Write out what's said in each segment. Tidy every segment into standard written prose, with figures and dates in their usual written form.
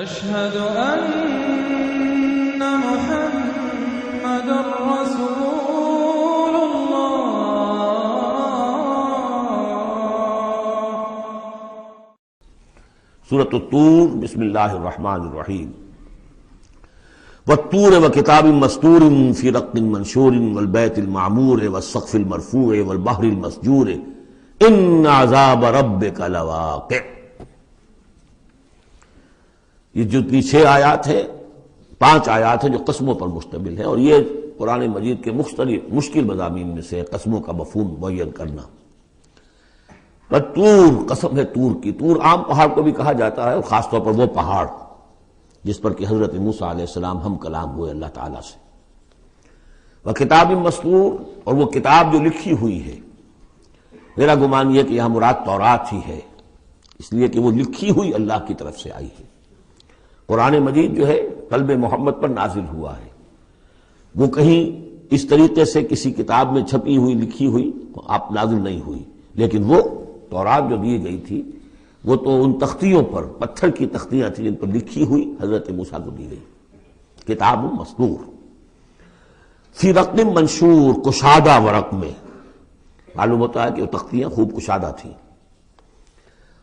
أشهد أن محمد رسول الله۔ سورۃ الطور، بسم اللہ الرحمن الرحیم۔ والطور وکتاب مسطور فی رق منشور والبیت المعمور والسقف المرفوع والبحر المسجور ان عذاب ربک لواقع۔ یہ جتنی 6 آیات ہیں، 5 آیات ہیں جو قسموں پر مشتمل ہیں، اور یہ قرآن مجید کے مختلف مشکل مضامین میں سے قسموں کا مفہوم معین کرنا۔ طور، قسم ہے طور کی۔ طور عام پہاڑ کو بھی کہا جاتا ہے، اور خاص طور پر وہ پہاڑ جس پر کہ حضرت موسیٰ علیہ السلام ہم کلام ہوئے اللہ تعالیٰ سے۔ وہ کتاب مسطور، اور وہ کتاب جو لکھی ہوئی ہے۔ میرا گمان یہ کہ یہاں مراد تورات ہی ہے، اس لیے کہ وہ لکھی ہوئی اللہ کی طرف سے آئی ہے۔ قرآن مجید جو ہے قلب محمد پر نازل ہوا ہے، وہ کہیں اس طریقے سے کسی کتاب میں چھپی ہوئی لکھی ہوئی آپ نازل نہیں ہوئی، لیکن وہ تورات جو دی گئی تھی وہ تو ان تختیوں پر، پتھر کی تختیاں تھیں جن پر لکھی ہوئی حضرت موسیٰ کو دی گئی۔ کتاب مسطور فی رق منشور، کشادہ ورق میں۔ معلوم ہوتا ہے کہ وہ تختیاں خوب کشادہ تھیں۔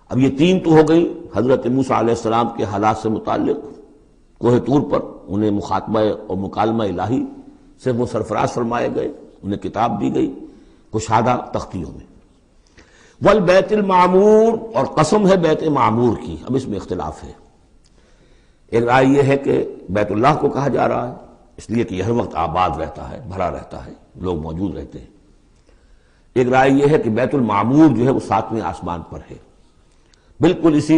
اب یہ 3 تو ہو گئی حضرت موسیٰ علیہ السلام کے حالات سے متعلق۔ کوہ طور پر انہیں مخاطبہ اور مکالمہ الہی سے وہ سرفراز فرمائے گئے، انہیں کتاب دی گئی کشادہ تختیوں میں۔ والبیت المعمور، اور قسم ہے بیت معمور کی۔ اب اس میں اختلاف ہے۔ ایک رائے یہ ہے کہ بیت اللہ کو کہا جا رہا ہے، اس لیے کہ یہ ہر وقت آباد رہتا ہے، بھرا رہتا ہے، لوگ موجود رہتے ہیں۔ ایک رائے یہ ہے کہ بیت المعمور جو ہے وہ 7ویں آسمان پر ہے، بالکل اسی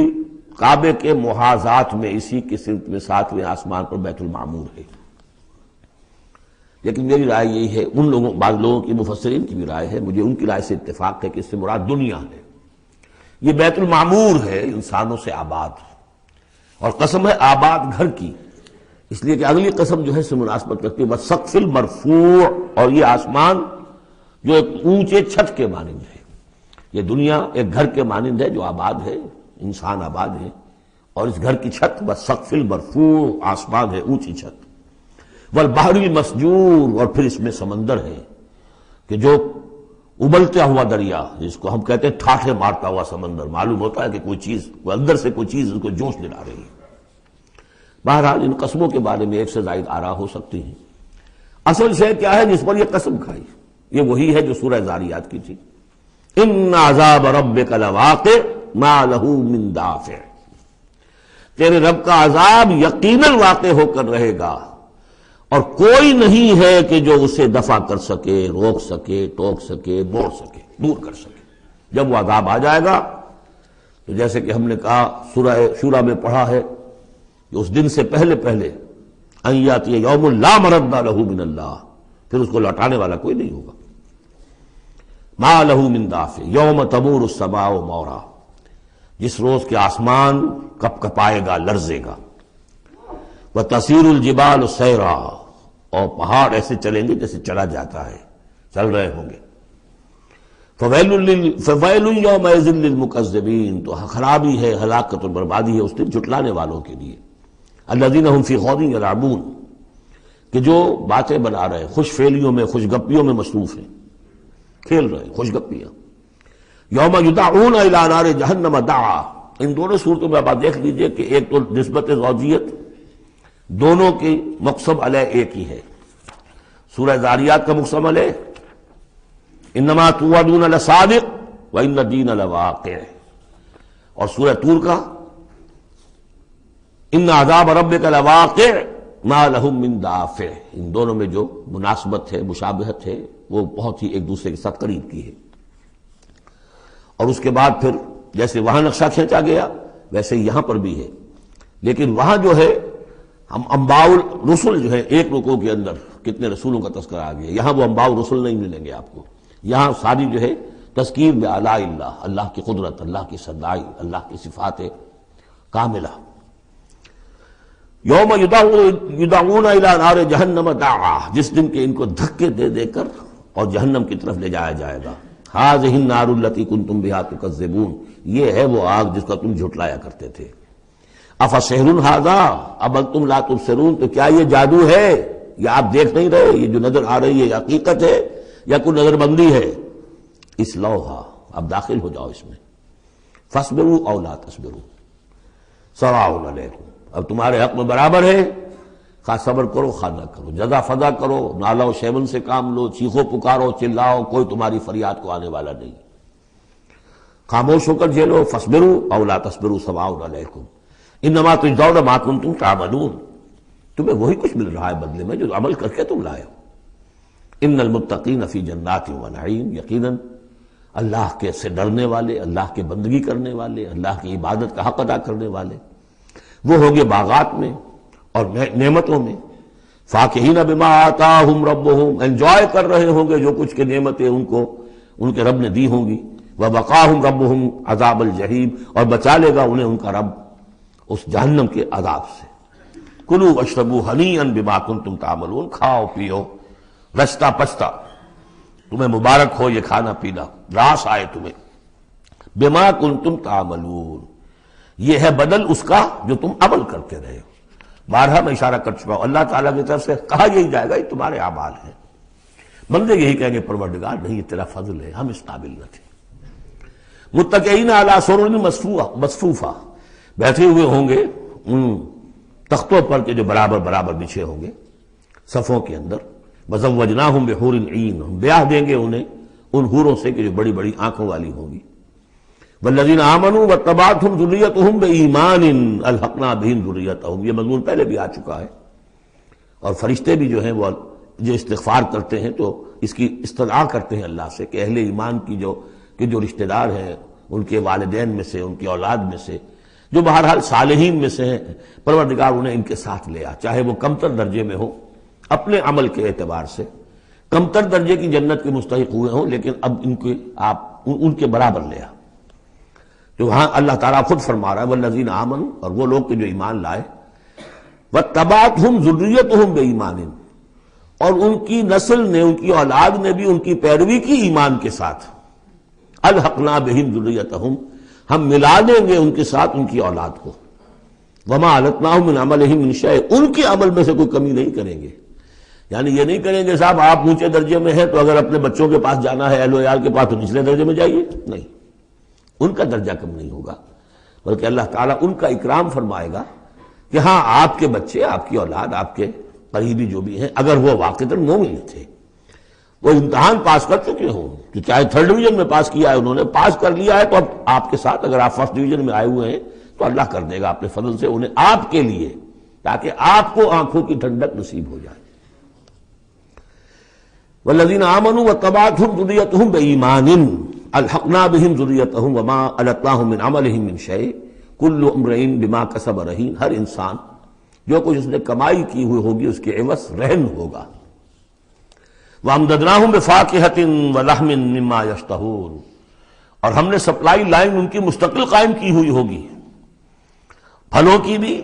کعبے کے محاذات میں، اسی کی سمت میں 7ویں آسمان پر بیت المعمور ہے۔ لیکن میری رائے یہی ہے، ان لوگوں، بعض لوگوں کی، مفسرین کی بھی رائے ہے، مجھے ان کی رائے سے اتفاق ہے کہ اس سے مراد دنیا ہے۔ یہ بیت المعمور ہے انسانوں سے آباد، اور قسم ہے آباد گھر کی، اس لیے کہ اگلی قسم جو ہے اس سے مناسبت رکھتی ہے والسقف المرفوع، اور یہ آسمان جو ایک اونچے چھت کے مانند ہے۔ یہ دنیا ایک گھر کے مانند ہے جو آباد ہے، انسان آباد ہے، اور اس گھر کی چھت والسقف المرفوع، آسمان ہے، اونچی چھت۔ والبحر المسجور، اور پھر اس میں سمندر ہے کہ جو ابلتا ہوا دریا، جس کو ہم کہتے ہیں ٹھاٹھے مارتا ہوا سمندر، معلوم ہوتا ہے کہ کوئی چیز، اندر سے کوئی چیز اس کو جوش دلا رہی ہے۔ بہرحال ان قسموں کے بارے میں 1 سے زائد آراء ہو سکتی ہیں۔ اصل شے کیا ہے جس پر یہ قسم کھائی؟ یہ وہی ہے جو سورہ ذاریات کی تھی، ان عذاب ربک لواقع ما لہ من دافع۔ تیرے رب کا عذاب یقیناً واقع ہو کر رہے گا، اور کوئی نہیں ہے کہ جو اسے دفع کر سکے، روک سکے، ٹوک سکے، موڑ سکے، دور کر سکے۔ جب وہ عذاب آ جائے گا تو جیسے کہ ہم نے کہا سورہ شورى میں پڑھا ہے کہ اس دن سے پہلے ان یاتی یوم لا مرد لہ من اللہ، پھر اس کو لوٹانے والا کوئی نہیں ہوگا۔ ما لہ من دافع یوم تمور السماء مورا، جس روز کے آسمان کپ کپائے گا، لرزے گا۔ وَتَسِيرُ الْجِبَالُ سَيْرًا، اور پہاڑ ایسے چلیں گے جیسے چلا جاتا ہے، چل رہے ہوں گے۔ فَوَيْلٌ يَوْمَئِذٍ لِّلْمُكَذِّبِينَ، تو خرابی ہے، ہلاکت اور بربادی ہے اس دن جھٹلانے والوں کے لیے۔ الَّذِينَ هُمْ فِي خَوْضٍ يَلْعَبُونَ، کہ جو باتیں بنا رہے ہیں، خوش فعلیوں میں، خوش گپیوں میں مصروف ہیں، کھیل رہے ہیں خوش گپیاں۔ یوم یدعون الی نار جہنم دعا، ان دونوں صورتوں میں آپ دیکھ لیجئے کہ ایک تو نسبت زوجیت، دونوں کی مقسم علیہ ایک ہی ہے۔ سورہ ذاریات کا مقسم علیہ انما توعدون لصادق وان الدین لواقع، اور سورہ طور کا ان عذاب ربک لواقع ما لہ من دافع۔ ان دونوں میں جو مناسبت ہے، مشابہت ہے، وہ بہت ہی ایک دوسرے کے ساتھ قریب کی ہے۔ اور اس کے بعد پھر جیسے وہاں نقشہ کھینچا گیا ویسے یہاں پر بھی ہے، لیکن وہاں جو ہے ہم انباء الرسل جو ہے، ایک رکوع کے اندر کتنے رسولوں کا تذکرہ آ گیا، یہاں وہ انباء الرسل نہیں ملیں گے آپ کو۔ یہاں ساری جو ہے تذکیر بآلاء اللہ، اللہ کی قدرت، اللہ کی صدائی، اللہ کی صفات کاملہ۔ یوم یدعون الی نار جہنم دعا، جس دن کے ان کو دھکے دے دے کر اور جہنم کی طرف لے جایا جائے گا۔ ھذہ النار التی کنتم بہا تکذبون، یہ ہے وہ آگ جس کا تم جھٹلایا کرتے تھے۔ افسحر ھذا اب انتم لا تبصرون، تو کیا یہ جادو ہے، یا آپ دیکھ نہیں رہے، یہ جو نظر آ رہی ہے یہ حقیقت ہے یا کوئی نظر بندی ہے؟ اصلوھا، اب داخل ہو جاؤ اس میں، فاصبروا او لا تصبروا سواء علیکم، اب تمہارے حق میں برابر ہے، خواہ صبر کرو خواہ نہ کرو، جزا فضا کرو، نالا و شیون سے کام لو، چیخو پکارو چلاؤ، کوئی تمہاری فریاد کو آنے والا نہیں، خاموش ہو کر جھیلو، فاصبروا او لا تصبروا سواء علیکم انما تجزون ما کنتم تعملون، تمہیں وہی کچھ مل رہا ہے بدلے میں جو عمل کر کے تم لائے ہو۔ ان المتقین فی جنات و نعیم، یقیناً اللہ کے سے ڈرنے والے، اللہ کے بندگی کرنے والے، اللہ کی عبادت کا حق ادا کرنے والے، وہ ہوں گے باغات میں اور نعمتوں میں، فاکہین بما آتاہم ربہم، انجوائے کر رہے ہوں گے جو کچھ کے نعمتیں ان کو ان کے رب نے دی ہوں گی، وبقاہم ربہم عذاب الجحیم، اور بچا لے گا انہیں ان کا رب اس جہنم کے عذاب سے۔ کلوا واشربوا ہنیئا بما کنتم تعملون، کھاؤ پیو رچتا پچتا، تمہیں مبارک ہو یہ کھانا پینا، راس آئے تمہیں، بما کنتم تعملون، یہ ہے بدل اس کا جو تم عمل کرتے رہے ہو۔ بارہا میں اشارہ کر چکا ہوں، اللہ تعالیٰ کی طرف سے کہا یہی جائے گا یہ تمہارے اعمال ہیں، بندے یہی کہیں گے پروردگار نہیں یہ تیرا فضل ہے، ہم اس قابل نہ تھے۔ متکئین علی سرر مصفوفہ، بیٹھے ہوئے ہوں گے ان تختوں پر کے جو برابر برابر بچھے ہوں گے صفوں کے اندر، وزوجناہم بحور عین، ہم بیاہ دیں گے انہیں ان حوروں سے کہ جو بڑی بڑی آنکھوں والی ہوں گی۔ والذین آمنوا واتبعتہم ذریتہم بایمان الحقنا بہم ذریتہم، یہ مضمون پہلے بھی آ چکا ہے، اور فرشتے بھی جو ہیں وہ جو استغفار کرتے ہیں تو اس کی استدعا کرتے ہیں اللہ سے کہ اہل ایمان کی جو رشتہ دار ہیں، ان کے والدین میں سے، ان کی اولاد میں سے، جو بہرحال صالحین میں سے ہیں، پروردگار انہیں ان کے ساتھ لے آ، چاہے وہ کمتر درجے میں ہو اپنے عمل کے اعتبار سے، کمتر درجے کی جنت کے مستحق ہوئے ہوں، لیکن اب ان کے آپ ان کے برابر لے آ۔ تو وہاں اللہ تعالیٰ خود فرما رہا ہے والذین آمنوا، اور وہ لوگ کہ جو ایمان لائے، واتبعتہم ذریتہم بایمان، اور ان کی نسل نے، ان کی اولاد نے بھی ان کی پیروی کی ایمان کے ساتھ، الحقنا بہم ذریتہم، ہم ملا دیں گے ان کے ساتھ ان کی اولاد کو، وما التناہم من عملہم من شیء، ان کے عمل میں سے کوئی کمی نہیں کریں گے، یعنی یہ نہیں کریں گے صاحب آپ اونچے درجے میں ہیں تو اگر اپنے بچوں کے پاس جانا ہے اہل و عیال کے پاس تو نچلے درجے میں جائیے، نہیں، ان کا درجہ کم نہیں ہوگا، بلکہ اللہ تعالیٰ ان کا اکرام فرمائے گا کہ ہاں آپ کے بچے، آپ کی اولاد، آپ کے قریبی جو بھی ہیں، اگر وہ واقعتاً مومن تھے، وہ امتحان پاس کر چکے ہوں، کہ چاہے 3rd ڈویژن میں پاس کیا ہے انہوں نے، پاس کر لیا ہے، تو اب آپ کے ساتھ اگر آپ 1st ڈویژن میں آئے ہوئے ہیں تو اللہ کر دے گا اپنے فضل سے انہیں آپ کے لیے، تاکہ آپ کو آنکھوں کی ٹھنڈک نصیب ہو جائے۔ والذین آمنوا واتبعتہم ذریتہم بایمان الحقنا بہم ذریتہم وما التناہم من عملہم من شیء کل امرئ بما کسب رہین، ہر انسان جو کچھ اس نے کمائی کی ہوئی ہوگی اس کے عوض رہن ہوگا۔ وَأَمْدَدْنَاهُمْ بِفَاكِهَةٍ وَلَحْمٍ مِّمَّا يَشْتَهُونَ، اور ہم نے سپلائی لائن ان کی مستقل قائم کی ہوئی ہوگی، پھلوں کی بھی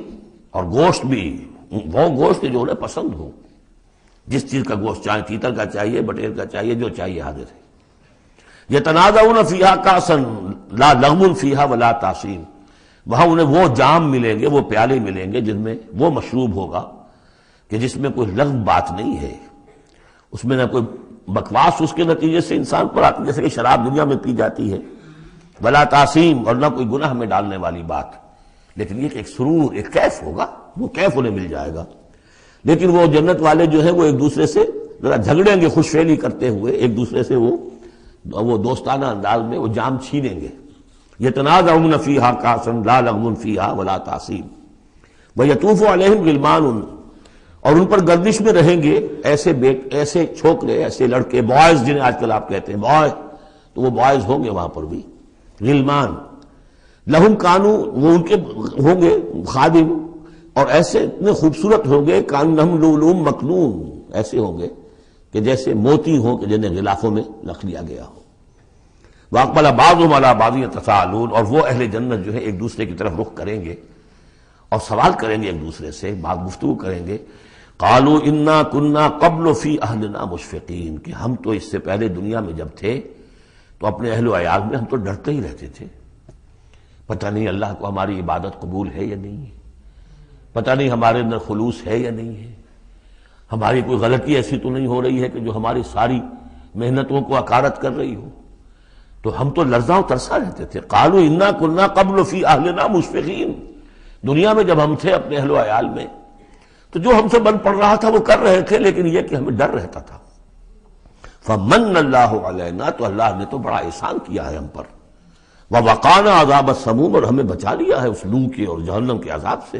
اور گوشت بھی، وہ گوشت جو انہیں پسند ہو، جس چیز کا گوشت چاہے تیتر کا چاہیے، بٹیر کا چاہیے، جو چاہیے حاضر ہے۔ يَتَنَازَعُونَ فِيهَا كَأْسًا لَا لَغْوٌ فِيهَا وَلَا تَأْثِيمٌ، وہاں انہیں وہ جام ملیں گے، وہ پیالے ملیں گے جن میں وہ مشروب ہوگا کہ جس میں کوئی لغو بات نہیں ہے، اس میں نہ کوئی بکواس اس کے نتیجے سے انسان پر آتی جیسے کہ شراب دنیا میں پی جاتی ہے، ولا تعصیم، اور نہ کوئی گناہ میں ڈالنے والی بات، لیکن یہ کہ ایک سرور، ایک کیف ہوگا، وہ کیف انہیں مل جائے گا۔ لیکن وہ جنت والے جو ہیں وہ ایک دوسرے سے ذرا جھگڑیں گے، خوش فہمی کرتے ہوئے ایک دوسرے سے وہ دوستانہ انداز میں وہ جام چھینیں گے۔ یتنازعون فیہا کأسا لا لغو فیہا ولا تعصیم ویطوف علیہم غلمان، اور ان پر گردش میں رہیں گے ایسے چھوکرے، ایسے لڑکے، بوائز جنہیں آج کل آپ کہتے ہیں بوائے، تو وہ بوائز ہوں گے وہاں پر بھی، غلمان لہم کانو، وہ ان کے ہوں گے خادم، اور ایسے اتنے خوبصورت ہوں گے کانہم لؤلؤ مکنون، ایسے ہوں گے کہ جیسے موتی ہوں کہ جنہیں غلافوں میں رکھ لیا گیا ہو۔ واقبل بعضهم علی بعض یتساءلون، اور وہ اہل جنت جو ہے ایک دوسرے کی طرف رخ کریں گے اور سوال کریں گے ایک دوسرے سے، بات گفتگو کریں گے، قالوا انا كنا قبل فی اہلنا مشفقین، کہ ہم تو اس سے پہلے دنیا میں جب تھے تو اپنے اہل و عیال میں ہم تو ڈرتے ہی رہتے تھے، پتہ نہیں اللہ کو ہماری عبادت قبول ہے یا نہیں ہے، پتہ نہیں ہمارے اندر خلوص ہے یا نہیں ہے، ہماری کوئی غلطی ایسی تو نہیں ہو رہی ہے کہ جو ہماری ساری محنتوں کو اکارت کر رہی ہو۔ تو ہم تو لرزاں و ترسا رہتے تھے۔ قالوا انا كنا قبل فی اہلنا مشفقین، دنیا میں جب ہم تھے اپنے اہل و عیال میں تو جو ہم سے بن پڑ رہا تھا وہ کر رہے تھے، لیکن یہ کہ ہمیں ڈر رہتا تھا۔ فمن اللہ علینا، تو اللہ نے تو بڑا احسان کیا ہے ہم پر، ووقانا عذاب السموم، اور ہمیں بچا لیا ہے اس لو کے اور جہنم کے عذاب سے۔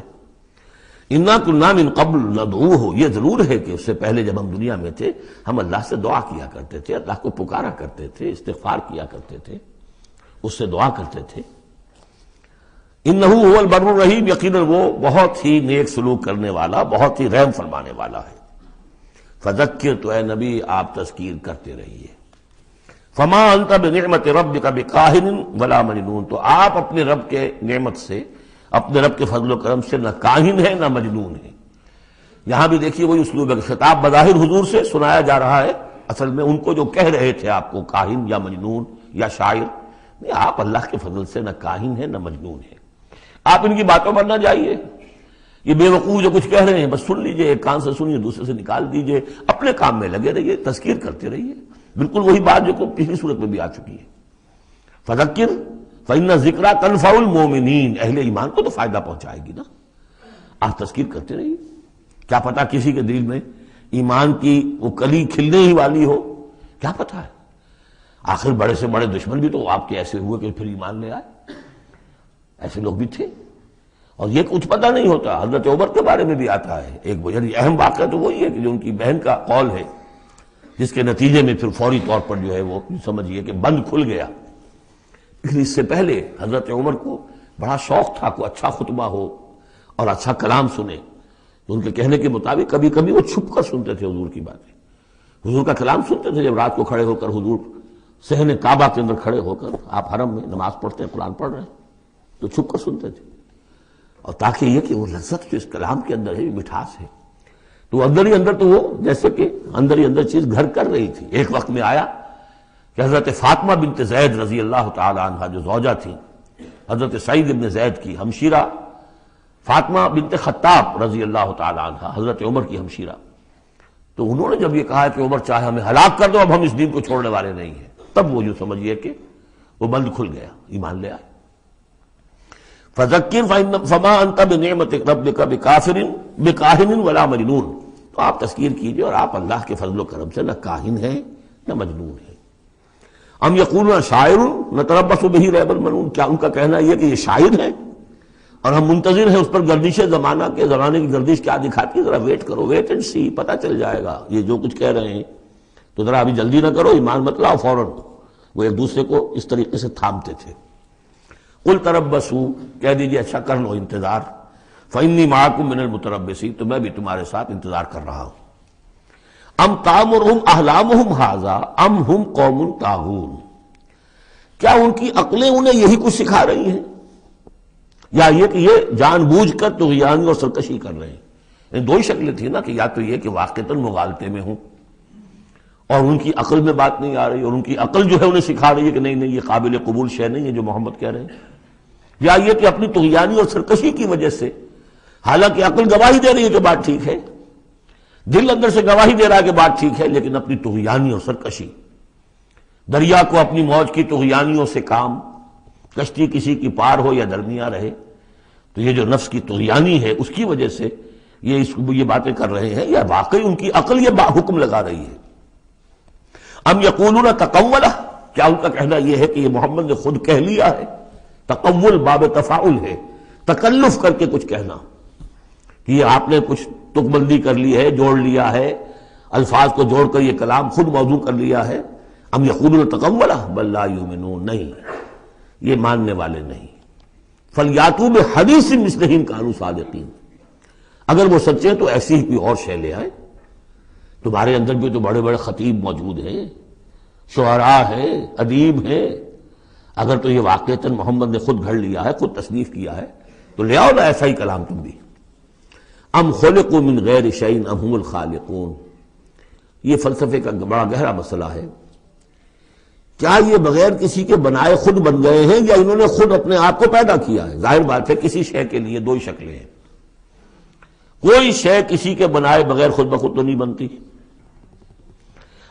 انا كنا من قبل ندعوہ، یہ ضرور ہے کہ اس سے پہلے جب ہم دنیا میں تھے ہم اللہ سے دعا کیا کرتے تھے، اللہ کو پکارا کرتے تھے، استغفار کیا کرتے تھے، اس سے دعا کرتے تھے۔ انہ هو البر الرحیم، یقیناً وہ بہت ہی نیک سلوک کرنے والا، بہت ہی رحم فرمانے والا ہے۔ فذکر، تو اے نبی آپ تذکیر کرتے رہیے۔ فما انت بنعمت ربک بکاہن ولا مجنون، تو آپ اپنے رب کے نعمت سے، اپنے رب کے فضل و کرم سے نہ کاہن ہے نہ مجنون ہے۔ یہاں بھی دیکھیے وہی اسلوب ہے، خطاب بظاہر حضور سے سنایا جا رہا ہے، اصل میں ان کو جو کہہ رہے تھے آپ کو کاہن یا مجنون یا شاعر، نہیں، آپ اللہ کے فضل سے نہ کاہن ہے نہ مجنون ہے۔ آپ ان کی باتوں پر نہ جائیے، یہ بے وقوف جو کچھ کہہ رہے ہیں بس سن لیجئے، ایک کان سے سنیے دوسرے سے نکال دیجئے، اپنے کام میں لگے رہیے، تذکیر کرتے رہیے، بالکل وہی بات جو پچھلی صورت میں بھی آ چکی ہے۔ فذکر فإن ذکرہ تنفع المؤمنین، اہل ایمان کو تو فائدہ پہنچائے گی نا، آپ تذکیر کرتے رہیے، کیا پتا کسی کے دل میں ایمان کی وہ کلی کھلنے ہی والی ہو، کیا پتا ہے، آخر بڑے سے بڑے دشمن بھی تو آپ کے ایسے ہوئے کہ پھر ایمان لے آئے، ایسے لوگ بھی تھے، اور یہ کچھ پتہ نہیں ہوتا۔ حضرت عمر کے بارے میں بھی آتا ہے ایک بڑی اہم واقعہ، تو وہی ہے کہ جو ان کی بہن کا قول ہے، جس کے نتیجے میں پھر فوری طور پر جو ہے وہ سمجھیے کہ بند کھل گیا۔ لیکن اس سے پہلے حضرت عمر کو بڑا شوق تھا کوئی اچھا خطبہ ہو اور اچھا کلام سنے، تو ان کے کہنے کے مطابق کبھی کبھی وہ چھپ کر سنتے تھے حضور کی باتیں، حضور کا کلام سنتے تھے جب رات کو کھڑے ہو کر حضور صحن کعبہ کے اندر کھڑے ہو کر، آپ حرم میں نماز پڑھتے ہیں، قرآن پڑھ رہے ہیں، تو چھپ کر سنتے تھے، اور تاکہ یہ کہ وہ لذت جو اس کلام کے اندر ہے، مٹھاس ہے، تو اندر ہی اندر تو وہ جیسے کہ اندر ہی اندر چیز گھر کر رہی تھی۔ ایک وقت میں آیا کہ حضرت فاطمہ بنت زید رضی اللہ تعالی عنہ جو زوجہ تھی حضرت سعید بن زید کی ہمشیرہ، فاطمہ بنت خطاب رضی اللہ تعالی عنہ حضرت عمر کی ہمشیرہ، تو انہوں نے جب یہ کہا کہ عمر چاہے ہمیں ہلاک کر دو، اب ہم اس دین کو چھوڑنے والے نہیں ہیں، تب وہ جو سمجھیے کہ وہ بند کھل گیا، ایمان لے آئے۔ فذکر فما انت بنعمت ربک بکاہن ولا مجنون، تو آپ تذکیر کیجئے اور آپ اللہ کے فضل و کرم سے نہ کاہن ہیں نہ مجنون ہیں۔ ام یقولون شاعر نتربص بہ ریب المنون، کیا ان کا کہنا یہ کہ یہ شاعر ہے اور ہم منتظر ہیں اس پر گردش زمانہ کے، زمانے کی گردش کیا دکھاتی ہے، ذرا ویٹ کرو، ویٹ اینڈ سی، پتہ چل جائے گا یہ جو کچھ کہہ رہے ہیں، تو ذرا ابھی جلدی نہ کرو، ایمان مت لاؤ فوراً۔ وہ ایک دوسرے کو اس طریقے سے تھامتے تھے۔ قل تربصوا، کہہ دیجیے اچھا کر لو انتظار، فإنی معکم من المتربصین، تو میں بھی تمہارے ساتھ انتظار کر رہا ہوں۔ ام تامرہم احلامہم ھذا ام ہم قوم طاغون، کیا ان کی عقلیں انہیں یہی کچھ سکھا رہی ہیں، یا یہ کہ یہ جان بوجھ کر طغیان اور سرکشی کر رہے ہیں؟ دو ہی شکلیں تھیں نا، کہ یا تو یہ کہ واقعتاً مغالطے میں ہوں اور ان کی عقل میں بات نہیں آ رہی، اور ان کی عقل جو ہے انہیں سکھا رہی ہے کہ نہیں نہیں یہ قابل قبول شے نہیں ہے جو محمد کہہ رہے ہیں، یا یہ کہ اپنی طغیانی اور سرکشی کی وجہ سے، حالانکہ عقل گواہی دے رہی ہے کہ بات ٹھیک ہے، دل اندر سے گواہی دے رہا ہے کہ بات ٹھیک ہے، لیکن اپنی طغیانی اور سرکشی، دریا کو اپنی موج کی طغیانیوں سے کام، کشتی کسی کی پار ہو یا درمیاں رہے، تو یہ جو نفس کی طغیانی ہے اس کی وجہ سے یہ باتیں کر رہے ہیں، یا واقعی ان کی عقل یہ حکم لگا رہی ہے؟ ام یقولون تقولہ، کیا ان کا کہنا یہ ہے کہ یہ محمد نے خود کہہ لیا ہے؟ تقول باب تفاعل ہے، تکلف کر کے کچھ کہنا، کہ یہ آپ نے کچھ تک بندی کر لی ہے، جوڑ لیا ہے، الفاظ کو جوڑ کر یہ کلام خود موضوع کر لیا ہے۔ ام یقولون تقولہ بل لا یؤمنون، نہیں یہ ماننے والے نہیں۔ فلیاتوا بحدیث مثلہ ان کانوا صادقین، اگر وہ سچے ہیں تو ایسی ہی کوئی اور شے لے آئے، تمہارے اندر بھی تو بڑے بڑے خطیب موجود ہیں، شعراء ہیں، ادیب ہیں، اگر تو یہ واقعتاً محمد نے خود گھڑ لیا ہے، خود تصنیف کیا ہے، تو لے آؤ نا ایسا ہی کلام تم بھی۔ ام خلقوا من غیر شیء ام هم الخالقون، یہ فلسفے کا بڑا گہرا مسئلہ ہے، کیا یہ بغیر کسی کے بنائے خود بن گئے ہیں، یا انہوں نے خود اپنے آپ کو پیدا کیا ہے؟ ظاہر بات ہے کسی شے کے لیے دو ہی شکلیں ہیں، کوئی شے کسی کے بنائے بغیر خود بخود تو نہیں بنتی۔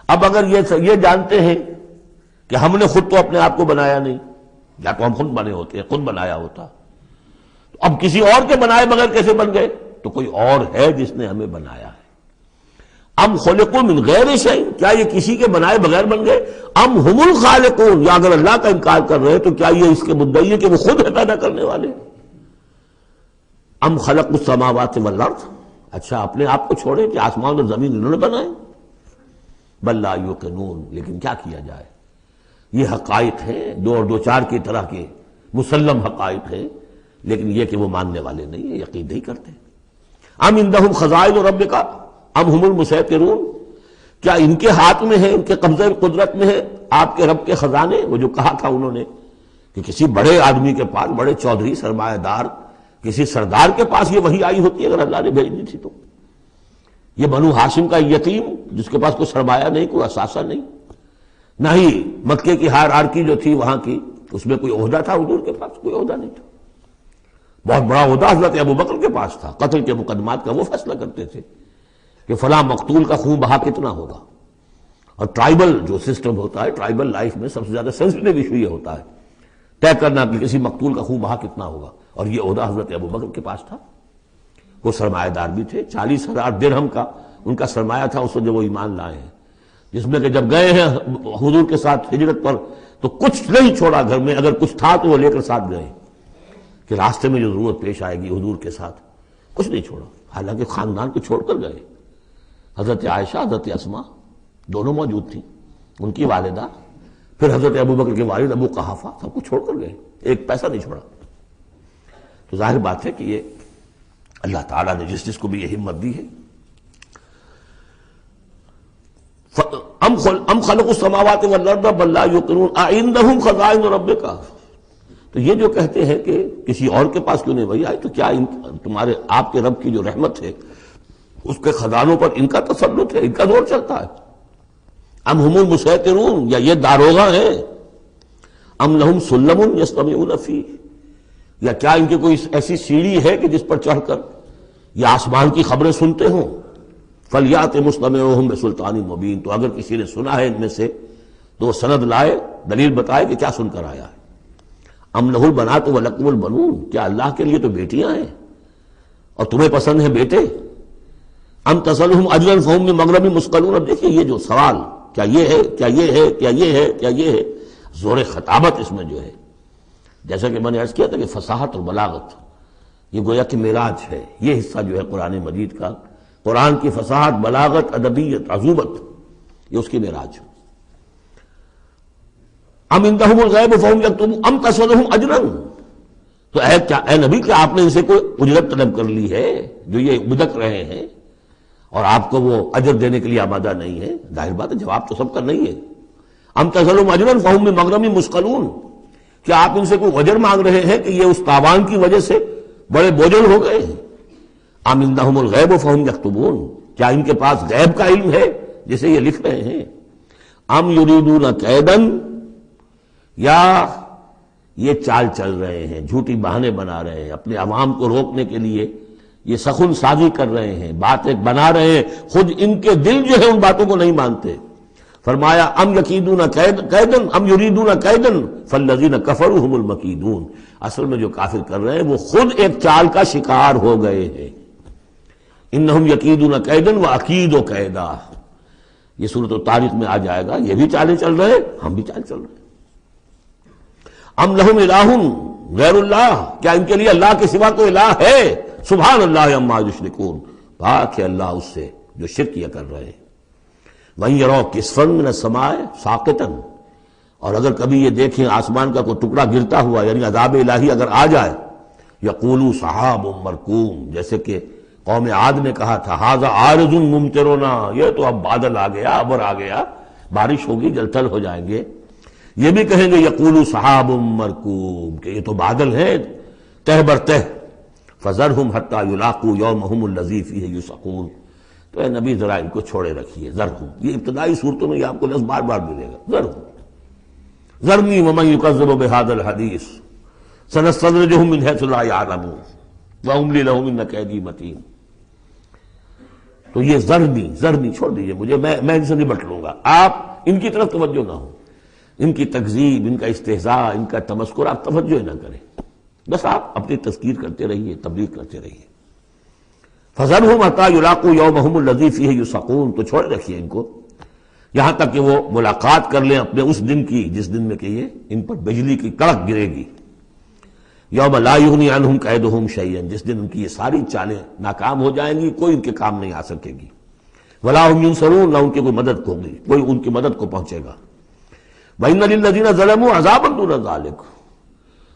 اب اگر یہ جانتے ہیں کہ ہم نے خود تو اپنے آپ کو بنایا نہیں، یا تو ہم خود بنے ہوتے ہیں، خود بنایا ہوتا، تو اب کسی اور کے بنائے بغیر کیسے بن گئے؟ تو کوئی اور ہے جس نے ہمیں بنایا ہے۔ ام خلقوا من غیر شیء، کیا یہ کسی کے بنائے بغیر بن گئے؟ ام ہم الخالقون، یا اگر اللہ کا انکار کر رہے ہیں تو کیا یہ اس کے مدعی ہے کہ وہ خود ہے پیدا کرنے والے؟ ام خلقوا السماوات والارض، اچھا اپنے آپ کو چھوڑے کہ آسمان اور زمین انہوں نے بنائے؟ بل لا یوقنون، لیکن کیا کیا جائے، یہ حقائق ہیں دو اور دو چار کی طرح کے مسلم حقائق ہیں، لیکن یہ کہ وہ ماننے والے نہیں ہیں، یقین نہیں کرتے۔ ام عندہم خزائن ربک ام ہم المسیطرون، کیا ان کے ہاتھ میں ہے، ان کے قبضہ قدرت میں ہے آپ کے رب کے خزانے؟ وہ جو کہا تھا انہوں نے کہ کسی بڑے آدمی کے پاس، بڑے چودھری سرمایہ دار کسی سردار کے پاس یہ وحی آئی ہوتی اگر اللہ نے بھیجنی تھی تو۔ یہ بنو ہاشم کا یتیم جس کے پاس کوئی سرمایہ نہیں، کوئی اثاثہ نہیں، نہ ہی مکے کی ہائرارکی جو تھی وہاں کی اس میں کوئی عہدہ تھا، حضور کے پاس کوئی عہدہ نہیں تھا۔ بہت بڑا عہدہ حضرت ابوبکر کے پاس تھا، قتل کے مقدمات کا وہ فیصلہ کرتے تھے کہ فلاں مقتول کا خون بہا کتنا ہوگا۔ اور ٹرائبل جو سسٹم ہوتا ہے، ٹرائبل لائف میں سب سے زیادہ سینسٹیو ایشو یہ ہوتا ہے طے کرنا کہ کسی مقتول کا خون بہا کتنا ہوگا، اور یہ عہدہ حضرت ابوبکر کے پاس تھا۔ وہ سرمایہ دار بھی تھے، 40,000 درہم کا ان کا سرمایہ تھا اس وقت جب وہ ایمان لائے ہیں، جس میں کہ جب گئے ہیں حضور کے ساتھ ہجرت پر تو کچھ نہیں چھوڑا گھر میں، اگر کچھ تھا تو وہ لے کر ساتھ گئے کہ راستے میں جو ضرورت پیش آئے گی حضور کے ساتھ، کچھ نہیں چھوڑا، حالانکہ خاندان کو چھوڑ کر گئے۔ حضرت عائشہ، حضرت اسماء دونوں موجود تھیں، ان کی والدہ، پھر حضرت ابوبکر کے والد ابو قحافہ، سب کو چھوڑ کر گئے، ایک پیسہ نہیں چھوڑا۔ تو ظاہر بات ہے کہ یہ اللہ تعالیٰ نے جس کو بھی یہ ہمت دی ہے۔ ام خلقوا السماوات والارض بل لا یوقنون اعندہم خزائن ربک، تو یہ جو کہتے ہیں کہ کسی اور کے پاس کیوں نہیں وہی آئی، تو کیا تمہارے آپ کے رب کی جو رحمت ہے اس کے خزانوں پر ان کا تسلط ہے، ان کا زور چلتا ہے؟ ام ہم المسیطرون، یا یہ داروغہ ہیں؟ ام لہم سلم یستمعون فیہ، یا کیا ان کی کوئی ایسی سیڑھی ہے کہ جس پر چڑھ کر یہ آسمان کی خبریں سنتے ہوں؟ فلیات مستمعہم بسلطان مبین، تو اگر کسی نے سنا ہے ان میں سے تو وہ سند لائے، دلیل بتائے کہ کیا سن کر آیا ہے۔ ام لہ البنات ولکم البنون، کیا اللہ کے لیے تو بیٹیاں ہیں اور تمہیں پسند ہیں بیٹے؟ ام تسألہم اجرا فہم من مغرم مثقلون، اب دیکھیے یہ جو سوال، کیا یہ ہے، کیا یہ ہے، کیا یہ ہے، کیا یہ ہے، زور خطابت اس میں جو ہے، جیسا کہ میں نے عرض کیا تھا کہ فصاحت اور بلاغت یہ گویا کہ معراج ہے، یہ حصہ جو ہے قرآن مجید کا، قرآن کی فصاحت، بلاغت، ادبیت، عذوبت، یہ اس کی معراج۔ ام عندہم الغیب فہم یکتبون ام تسألہم اجرا، تو اے نبی کیا آپ نے ان سے کوئی اجرت طلب کر لی ہے جو یہ بدک رہے ہیں اور آپ کو وہ اجر دینے کے لیے آمادہ نہیں ہے؟ ظاہر بات ہے جواب تو سب کا نہیں ہے۔ ام تسألہم اجرا فہم من مغرم مثقلون، کیا آپ ان سے کوئی اجر مانگ رہے ہیں کہ یہ اس تاوان کی وجہ سے بڑے بوجھل ہو گئے ہیں؟ ام عندہم الغیب فہم یکتبون، کیا ان کے پاس غیب کا علم ہے جسے یہ لکھ رہے ہیں؟ ام یریدون کیدا، یا یہ چال چل رہے ہیں، جھوٹی بہانے بنا رہے ہیں اپنے عوام کو روکنے کے لیے، یہ سخن سازی کر رہے ہیں، باتیں بنا رہے ہیں، خود ان کے دل جو ہے ان باتوں کو نہیں مانتے۔ فرمایا ام یکیدون کیدا ام یریدون کیدا فالذین کفروا هم المکیدون، اصل میں جو کافر کر رہے ہیں وہ خود ایک چال کا شکار ہو گئے ہیں۔ انہم یکیدون کیدا واکید کیدا، یہ سورۃ الطارق میں آ جائے گا، یہ بھی چالیں چل رہے ہیں، ہم بھی چال چل رہے ہیں۔ ام لہم الہ غیر اللہ، کیا ان کے لیے اللہ کے سوا کوئی الہ ہے؟ سبحان اللہ عما یشرکون، پاک ہے اللہ اس سے جو شرک کیا کر رہے ہیں۔ وَإِن يَرَوْا كِسْفًا مِّنَ السَّمَاءِ سَاقِطًا، اور اگر کبھی یہ دیکھیں آسمان کا کوئی ٹکڑا گرتا ہوا، یعنی عذاب الہی اگر آ جائے، یقولوا سحاب مرکوم، جیسے کہ قوم عاد نے کہا تھا ھذا عارض ممطرنا، یہ تو اب بادل آ گیا، ابر آ گیا، بارش ہوگی، جل تھل ہو جائیں گے۔ یہ بھی کہیں گے یقولوا سحاب مرکوم، کہ یہ تو بادل ہے تہ بر تہ، فذرہم حتی یلاقوا یومہم الذی فیہ یوسقون، تو اے نبی ذرا ان کو چھوڑے رکھیے، ذرہم، یہ ابتدائی صورتوں میں یہ آپ کو لفظ بار بار ملے گا، ذرہم، ذرنی ومن یکذب بہذا الحدیث سنستدرجہم من حیث لا یعلمون واملی لہم ان کیدی متین۔ تو یہ زرنی چھوڑ دیجئے مجھے، میں ان سے نبٹ لوں گا، آپ ان کی طرف توجہ نہ ہو، ان کی تکذیب، ان کا استہزاء، ان کا تمسخر آپ توجہ نہ کریں، بس آپ اپنی تذکیر کرتے رہیے، تبلیغ کرتے رہیے۔ فَذَرْهُمْ حَتَّىٰ يُلَاقُوا يَوْمَهُمُ الَّذِي فِيهِ يُوعَدُونَ، تو چھوڑ رکھیے ان کو یہاں تک کہ وہ ملاقات کر لیں اپنے اس دن کی جس دن میں کہ یہ ان پر بجلی کی کڑک گرے گی۔ یوم لا یغنی عنہم کیدہم شیئا، جس دن ان کی یہ ساری چالیں ناکام ہو جائیں گی، کوئی ان کے کام نہیں آ سکے گی۔ ولا ہم ینصرون، نہ ان کی کوئی مدد ہوگی، کوئی ان کی مدد کو پہنچے گا۔ وَإِنَّ لِلَّذِينَ ظَلَمُوا عَذَابًا دُونَ ذَلِكَ،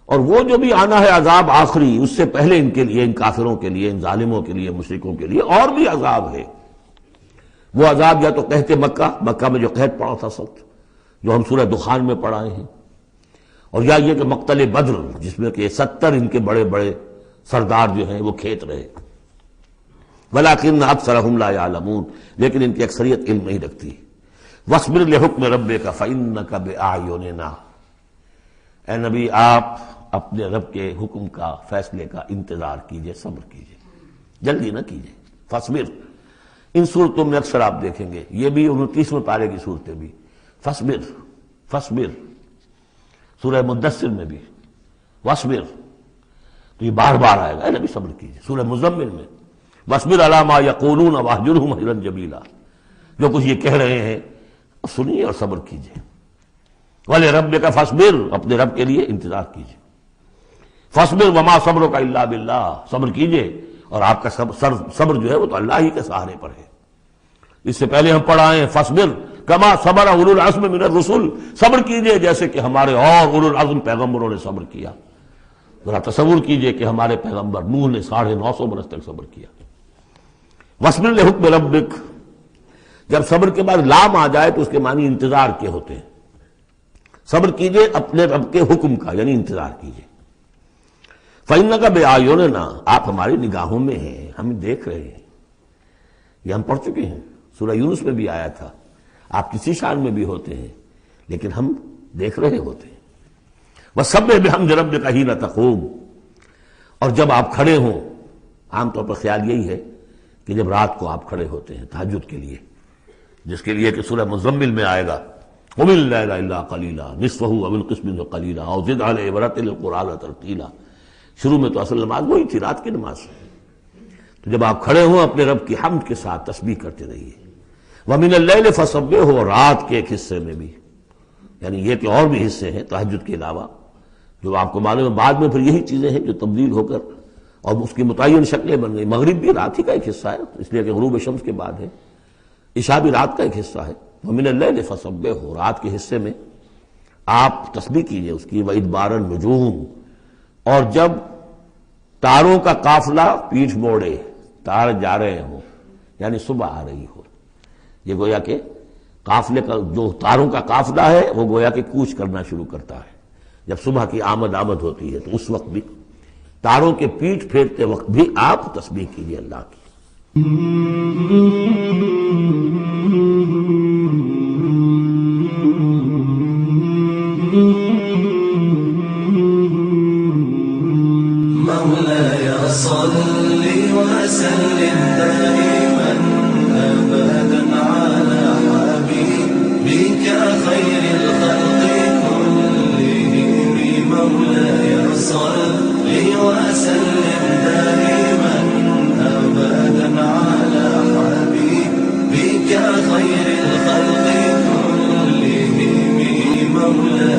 اور وہ جو بھی آنا ہے عذاب آخری، اس سے پہلے ان کے لیے، ان کافروں کے لیے، ان ظالموں کے لیے، مشرکوں کے لیے اور بھی عذاب ہے۔ وہ عذاب یا تو قحط مکہ میں جو قحط پڑا تھا سخت، جو ہم سورہ دخان میں پڑھائے ہیں، اور یا یہ کہ مقتل بدر جس میں کہ 70 ان کے بڑے بڑے سردار جو ہیں وہ کھیت رہے۔ وَلَٰكِنَّ أَكْثَرَهُمْ لَا يَعْلَمُونَ، لیکن ان کی اکثریت علم نہیں رکھتی۔ وَاصْبِرْ لِحُكْمِ رَبِّكَ فَإِنَّكَ بِأَعْيُنِنَا، اے نبی آپ اپنے رب کے حکم کا، فیصلے کا انتظار کیجئے، صبر کیجئے، جلدی نہ کیجئے۔ فَاصْبِرْ، ان صورتوں میں اکثر آپ دیکھیں گے، یہ بھی 29ویں پارے کی صورتیں بھی، فَاصْبِرْ، سورہ مدثر میں بھی وَاصْبِرْ، تو یہ بار بار آئے گا، اے نبی صبر کیجئے۔ سورہ مزمل میں وَاصْبِرْ عَلَىٰ مَا يَقُولُونَ وَاهْجُرْهُمْ هَجْرًا جَمِيلًا، جو کچھ یہ کہہ رہے ہیں سنیے اور صبر کیجئے۔ وَلِرَبِّكَ فَاصْبِرْ، اپنے رب کے لیے انتظار کیجئے۔ فَاصْبِرْ وَمَا صَبْرُكَ إِلَّا بِاللَّهِ، صبر کیجئے اور آپ کا صبر جو ہے وہ تو اللہ ہی کے سہارے پر ہے۔ اس سے پہلے ہم پڑھائے ہیں فَاصْبِرْ کما صبر اولو العزم من الرسل، صبر کیجئے جیسے کہ ہمارے اور اولو العزم پیغمبروں نے صبر کیا۔ ذرا تصور کیجئے کہ ہمارے پیغمبر نوح نے 950 برس تک صبر کیا۔ وَاصْبِرْ لِحُكْمِ رَبِّكَ، جب صبر کے بعد لام آ جائے تو اس کے معنی انتظار کے ہوتے ہیں۔ صبر کیجئے اپنے رب کے حکم کا، یعنی انتظار کیجئے۔ فَإِنَّكَ بِأَعْيُنِنَا، آپ ہماری نگاہوں میں ہیں، ہم دیکھ رہے ہیں۔ یہ ہم پڑھ چکے ہیں، سورہ یونس میں بھی آیا تھا، آپ کسی شان میں بھی ہوتے ہیں لیکن ہم دیکھ رہے ہوتے ہیں۔ وَسَبِّحْ بِحَمْدِ رَبِّكَ حِينَ تَقُومُ، اور جب آپ کھڑے ہوں، عام طور پر خیال یہی ہے کہ جب رات کو آپ کھڑے ہوتے ہیں تہجد کے لیے، جس کے لیے کہ سورہ مزمل میں آئے گا قُمِ اللَّيْلَ إِلَّا قَلِيلًا نِصْفَهُ أَوِ انقُصْ مِنْهُ قَلِيلًا أَوْ زِدْ عَلَيْهِ وَرَتِّلِ الْقُرْآنَ تَرْتِيلًا۔ شروع میں تو اصل نماز وہی تھی، رات کی نماز، تو جب آپ کھڑے ہوں اپنے رب کی حمد کے ساتھ تسبیح کرتے رہیے۔ وَمِنَ اللَّيْلِ فَسَبِّحْهُ، اور رات کے ایک حصے میں بھی، یعنی یہ کہ اور بھی حصے ہیں تہجد کے علاوہ، جو آپ کو معلوم ہے بعد میں پھر یہی چیزیں ہیں جو تبدیل ہو کر اور اس کی متعین شکلیں بن گئی۔ مغرب بھی رات ہی کا ایک حصہ ہے، اس لیے کہ غروب شمس کے بعد ہے، عشاء بھی رات کا ایک حصہ ہے۔ وَمِنَ اللَّيْلِ فَسَبِّحْهُ، رات کے حصے میں آپ تسبیح کیجئے اس کی۔ وَإِدْبَارَ النُّجُومِ، اور جب تاروں کا قافلہ پیٹھ موڑے، تار جا رہے ہوں، یعنی صبح آ رہی ہو، یہ گویا کہ قافلے کا جو تاروں کا قافلہ ہے وہ گویا کہ کوچ کرنا شروع کرتا ہے۔ جب صبح کی آمد ہوتی ہے تو اس وقت بھی، تاروں کے پیٹھ پھیرتے وقت بھی آپ تسبیح کیجئے اللہ کی۔ مولاي صل وسلم دائما أبدا على حبيبك خير الخلق كلهم، مولاي صل وسلم دائما أبدا على حبيبك خير الخلق كلهم، مولاي